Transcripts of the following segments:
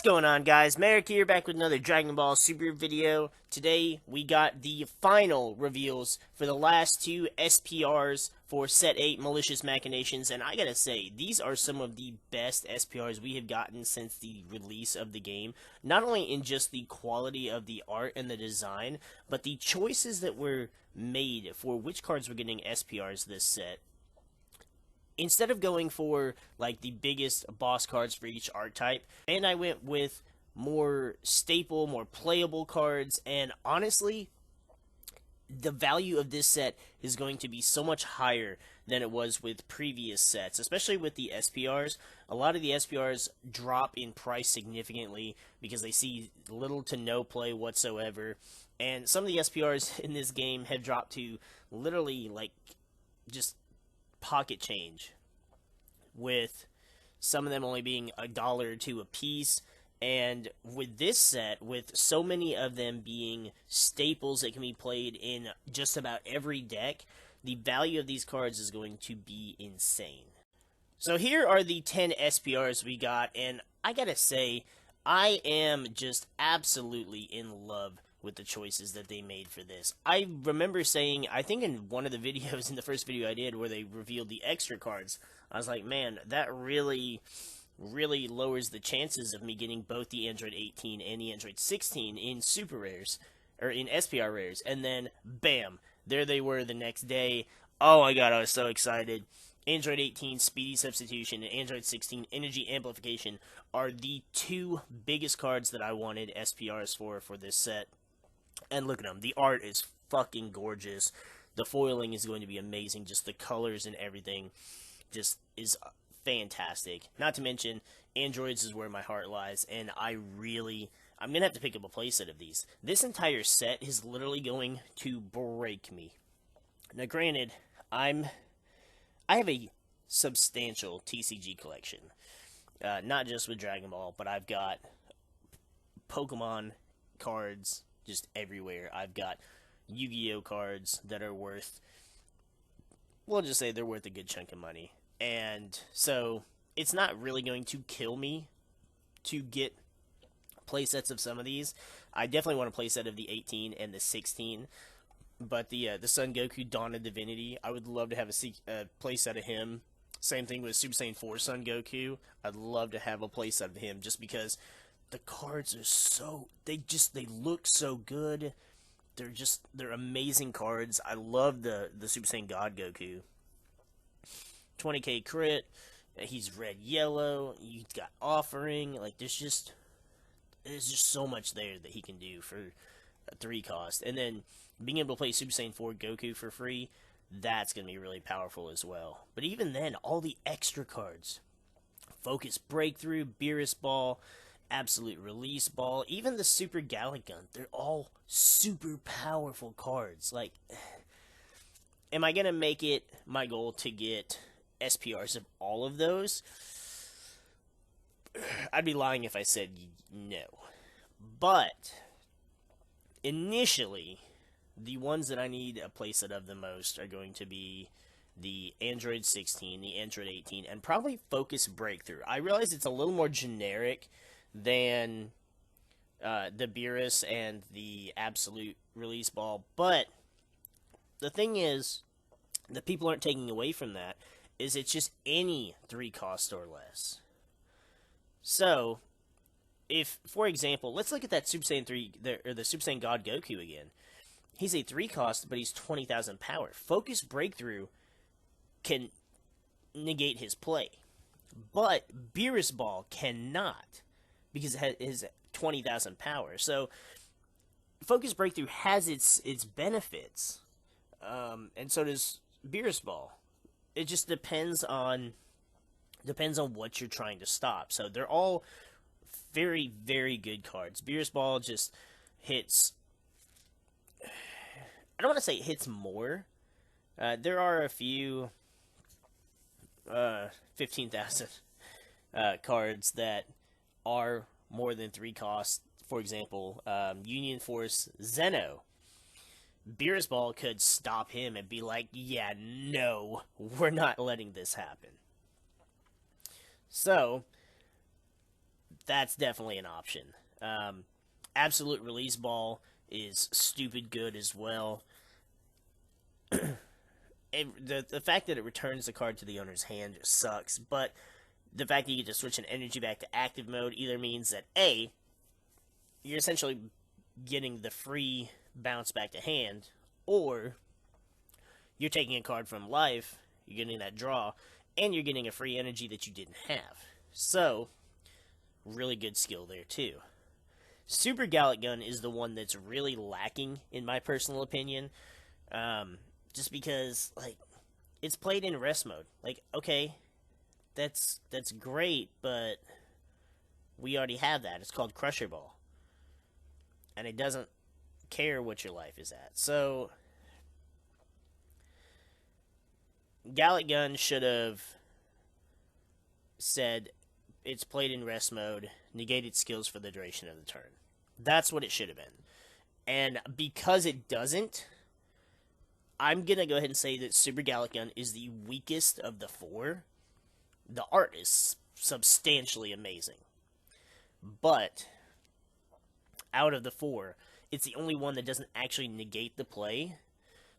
going on, guys? MariK here, back with another Dragon Ball Super video. Today, we got the final reveals for the last two SPRs for Set 8 Malicious Machinations, and I gotta say, these are some of the best SPRs we have gotten since the release of the game. Not only in just the quality of the art and the design, but the choices that were made for which cards were getting SPRs this set. Instead of going for like the biggest boss cards for each archetype, and I went with more staple, more playable cards, and honestly, the value of this set is going to be so much higher than it was with previous sets, especially with the SPRs. A lot of the SPRs drop in price significantly because they see little to no play whatsoever, and some of the SPRs in this game have dropped to literally like just pocket change, with some of them only being $1 or $2 a piece. And with this set, with so many of them being staples that can be played in just about every deck, the value of these cards is going to be insane. So here are the 10 SPRs we got, and I gotta say, I am just absolutely in love with the choices that they made for this. I remember saying, I think in one of the videos, in the first video I did, where they revealed the extra cards, I was like, man, that really lowers the chances of me getting both the Android 18 and the Android 16 in super rares, or in SPR rares, and then, bam, there they were the next day. Oh my god, I was so excited. Android 18 Speedy Substitution and Android 16 Energy Amplification are the two biggest cards that I wanted SPRs for this set. And look at them. The art is fucking gorgeous. The foiling is going to be amazing. Just the colors and everything just is fantastic. Not to mention, Androids is where my heart lies, and I'm going to have to pick up a playset of these. This entire set is literally going to break me. Now, granted, I have a substantial TCG collection. Not just with Dragon Ball, but I've got Pokemon cards just everywhere. I've got Yu-Gi-Oh cards that are worth, we'll just say they're worth a good chunk of money. And so, it's not really going to kill me to get playsets of some of these. I definitely want a playset of the 18 and the 16. But the Son Goku Dawn of Divinity, I would love to have a playset of him. Same thing with Super Saiyan 4 Son Goku. I'd love to have a playset of him just because the cards are so, they look so good. They're amazing cards. I love the Super Saiyan God Goku. 20k crit. He's red yellow. You've got offering. Like there's just so much there that he can do for a 3 cost. And then being able to play Super Saiyan 4 Goku for free, that's going to be really powerful as well. But even then, all the extra cards, Focus Breakthrough, Beerus Ball, Absolute Release Ball, even the Super Gallic Gun, they're all super powerful cards. Like, am I going to make it my goal to get SPRs of all of those? I'd be lying if I said no. But initially, the ones that I need a playset of the most are going to be the Android 16, the Android 18, and probably Focus Breakthrough. I realize it's a little more generic than the Beerus and the Absolute Release Ball, but the thing is, that people aren't taking away from that, is it's just any 3 cost or less. So, if, for example, let's look at that Super Saiyan 3, or the Super Saiyan God Goku again. He's a 3 cost, but he's 20,000 power. Focus Breakthrough can negate his play. But Beerus Ball cannot, because it has 20,000 power. So, Focus Breakthrough has its benefits, and so does Beerus Ball. It just depends on what you're trying to stop. So, they're all very, very good cards. Beerus Ball just hits, I don't want to say it hits more. There are a few 15,000 cards that are more than 3 costs. For example, Union Force Zeno. Beerus Ball could stop him and be like, yeah, no, we're not letting this happen. So, that's definitely an option. Absolute Release Ball is stupid good as well. The fact that it returns the card to the owner's hand just sucks, but the fact that you get to switch an energy back to active mode either means that A, you're essentially getting the free bounce back to hand, or you're taking a card from life, you're getting that draw, and you're getting a free energy that you didn't have. So, really good skill there too. Super Gallic Gun is the one that's really lacking, in my personal opinion. Just because, like, it's played in rest mode. Like, okay, that's great, but we already have that. It's called Crusher Ball. And it doesn't care what your life is at. So, Gallic Gun should have said it's played in rest mode, negated skills for the duration of the turn. That's what it should have been. And because it doesn't, I'm going to go ahead and say that Super Gallic Gun is the weakest of the four. The art is substantially amazing. But, out of the four, it's the only one that doesn't actually negate the play.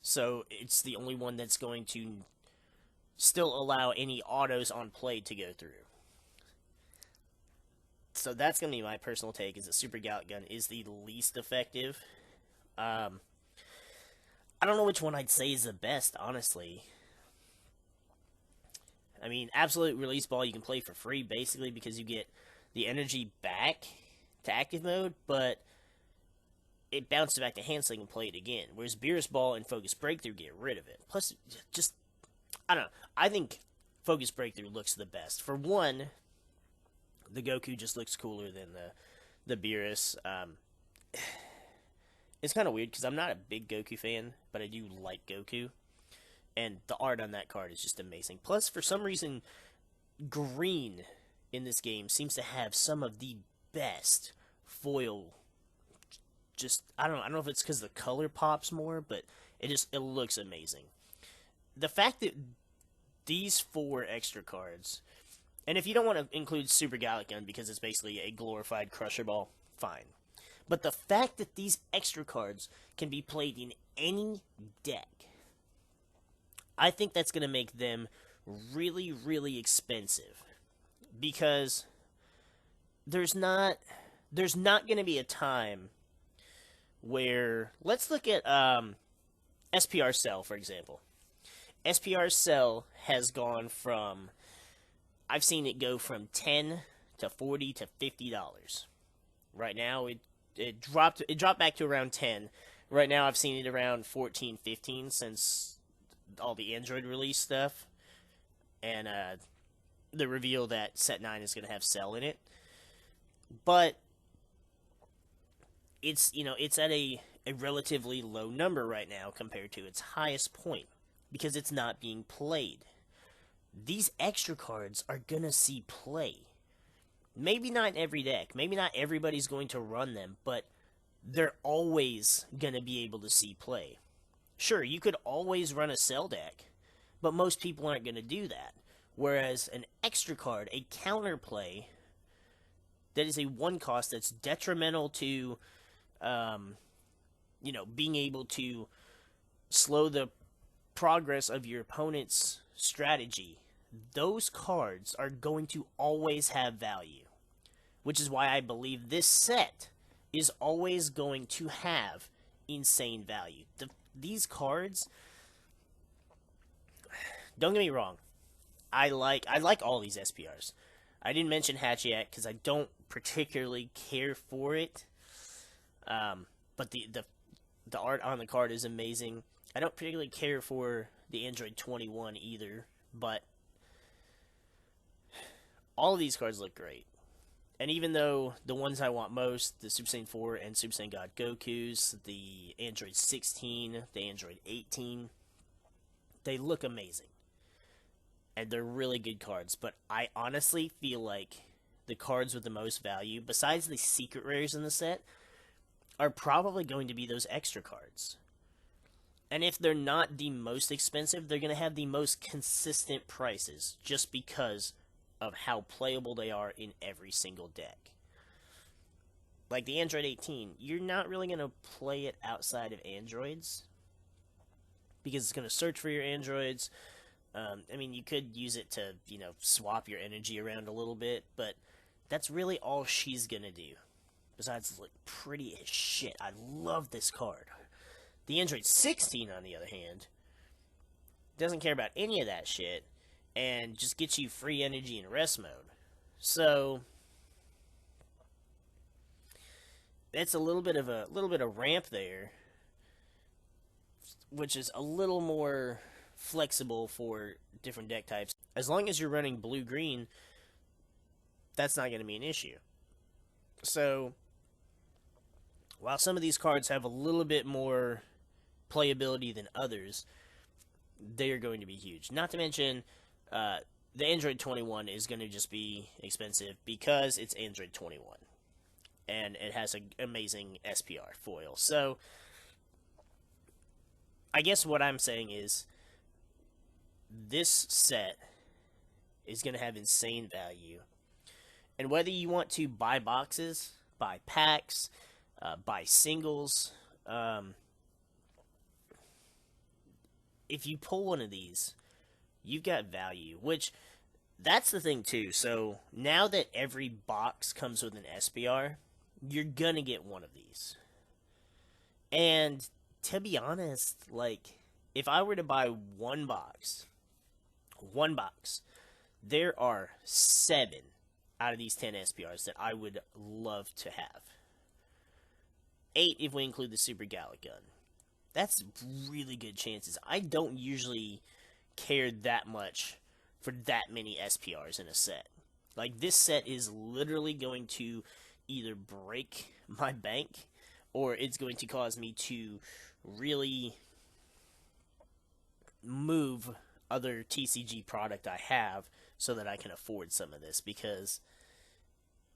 So, it's the only one that's going to still allow any autos on play to go through. So that's going to be my personal take, is that Super Gallic Gun is the least effective. I don't know which one I'd say is the best, honestly. I mean, Absolute Release Ball you can play for free, basically, because you get the energy back to active mode, but it bounces back to hand so you can play it again. Whereas Beerus Ball and Focus Breakthrough get rid of it. Plus, just, I don't know. I think Focus Breakthrough looks the best. For one, the Goku just looks cooler than the Beerus. It's kind of weird because I'm not a big Goku fan, but I do like Goku. And the art on that card is just amazing. Plus, for some reason, green in this game seems to have some of the best foil. Just, I don't know if it's because the color pops more, but it looks amazing. The fact that these 4 extra cards, and if you don't want to include Super Gallic Gun because it's basically a glorified Crusher Ball, fine. But the fact that these extra cards can be played in any deck, I think that's going to make them really, really expensive. Because there's not going to be a time where, let's look at SPR Cell, for example. SPR Cell has gone from, I've seen it go from $10 to $40 to $50. Right now, it dropped back to around 10. Right now, I've seen it around 14, 15 since all the Android release stuff, and the reveal that Set 9 is going to have Cell in it. But it's at a relatively low number right now compared to its highest point because it's not being played. These extra cards are going to see play. Maybe not in every deck. Maybe not everybody's going to run them, but they're always going to be able to see play. Sure, you could always run a Cell deck, but most people aren't going to do that. Whereas an extra card, a counter play, that is a 1 cost that's detrimental to, being able to slow the progress of your opponent's strategy. Those cards are going to always have value. Which is why I believe this set is always going to have insane value. These cards, don't get me wrong, I like all these SPRs. I didn't mention Hatchiak because I don't particularly care for it. But the art on the card is amazing. I don't particularly care for the Android 21 either, but all of these cards look great. And even though the ones I want most, the Super Saiyan 4 and Super Saiyan God Gokus, the Android 16, the Android 18, they look amazing. And they're really good cards. But I honestly feel like the cards with the most value, besides the secret rares in the set, are probably going to be those extra cards. And if they're not the most expensive, they're going to have the most consistent prices, just because of how playable they are in every single deck. like the Android 18, you're not really going to play it outside of Androids because it's going to search for your Androids. I mean, you could use it to, swap your energy around a little bit, but that's really all she's going to do. Besides, look pretty as shit. I love this card. The Android 16, on the other hand, doesn't care about any of that shit and just gets you free energy in rest mode. So it's a little bit of ramp there, which is a little more flexible for different deck types. As long as you're running blue green, that's not going to be an issue. So while some of these cards have a little bit more playability than others, they are going to be huge. Not to mention, the Android 21 is going to just be expensive because it's Android 21. And it has an amazing SPR foil. So, I guess what I'm saying is, this set is going to have insane value. And whether you want to buy boxes, buy packs, buy singles, if you pull one of these, you've got value, which, that's the thing too. So, now that every box comes with an SPR, you're gonna get one of these. And, to be honest, like, if I were to buy one box, there are 7 out of these 10 SPRs that I would love to have. 8 if we include the Super Gallic gun. That's really good chances. I don't usually care that much for that many SPRs in a set. Like, this set is literally going to either break my bank or it's going to cause me to really move other TCG product I have so that I can afford some of this, because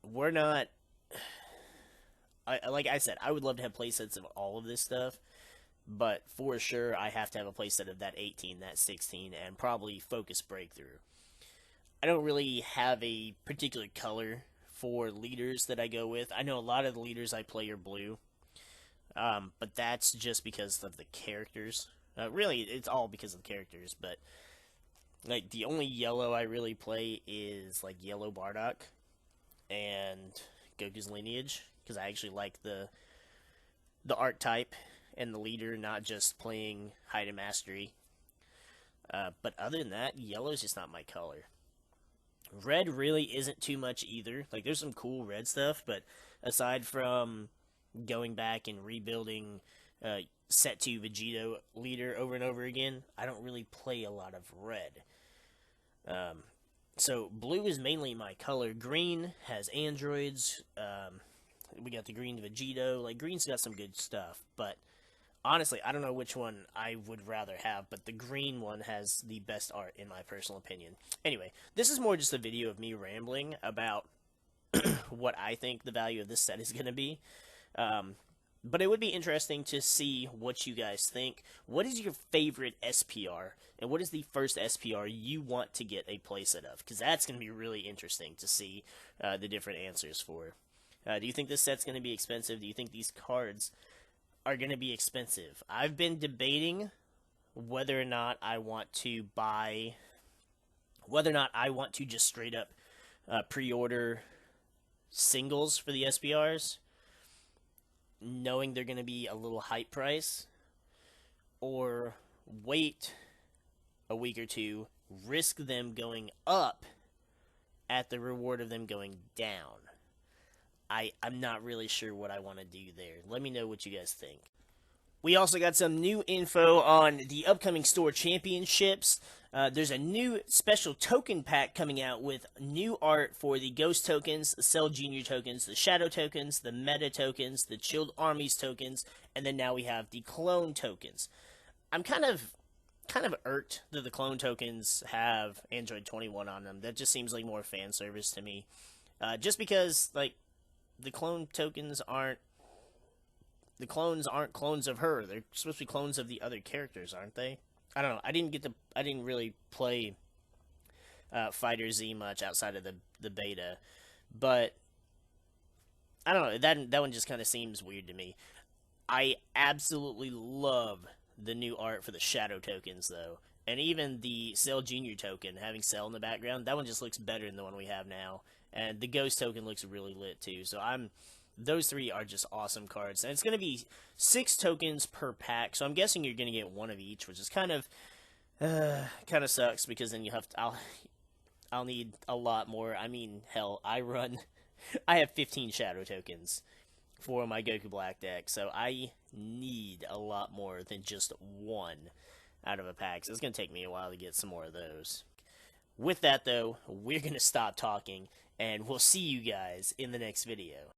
we're not... like I said, I would love to have playsets of all of this stuff, but for sure I have to have a playset of that 18, that 16, and probably Focus Breakthrough. I don't really have a particular color for leaders that I go with. I know a lot of the leaders I play are blue, but that's just because of the characters. Really, it's all because of the characters, but like the only yellow I really play is like yellow Bardock and Goku's Lineage, because I actually like the archetype and the leader, not just playing Hide and Mastery. But other than that, yellow is just not my color. Red really isn't too much either. Like, there's some cool red stuff, but aside from going back and rebuilding Set 2 Vegito leader over and over again, I don't really play a lot of red. So blue is mainly my color. Green has androids. We got the green Vegito. Like, green's got some good stuff, but honestly, I don't know which one I would rather have, but the green one has the best art, in my personal opinion. Anyway, this is more just a video of me rambling about what I think the value of this set is going to be. But it would be interesting to see what you guys think. What is your favorite SPR, and what is the first SPR you want to get a playset of? Because that's going to be really interesting to see the different answers for. Do you think this set's going to be expensive? Do you think these cards are going to be expensive? I've been debating whether or not I want to just straight up pre-order singles for the SPRs, knowing they're going to be a little hype price, or wait a week or two, risk them going up at the reward of them going down. I'm not really sure what I want to do there. Let me know what you guys think. We also got some new info on the upcoming store championships. There's a new special token pack coming out with new art for the Ghost tokens, the Cell Junior tokens, the Shadow tokens, the Meta tokens, the Chilled Armies tokens, and then now we have the Clone tokens. I'm kind of irked that the Clone tokens have Android 21 on them. That just seems like more fan service to me. Just because, like, the clone tokens aren't clones of her. They're supposed to be clones of the other characters, aren't they? I don't know. I didn't really play Fighter Z much outside of the beta, but I don't know, that one just kind of seems weird to me. I absolutely love the new art for the shadow tokens though. And even the Cell Junior token, having Cell in the background, that one just looks better than the one we have now. And the Ghost token looks really lit too. So those three are just awesome cards. And it's going to be 6 tokens per pack. So I'm guessing you're going to get one of each, which is kind of sucks because then I'll need a lot more. I mean, hell, I have 15 shadow tokens for my Goku Black deck, so I need a lot more than just one out of a pack. So it's going to take me a while to get some more of those. With that, though, we're going to stop talking, and we'll see you guys in the next video.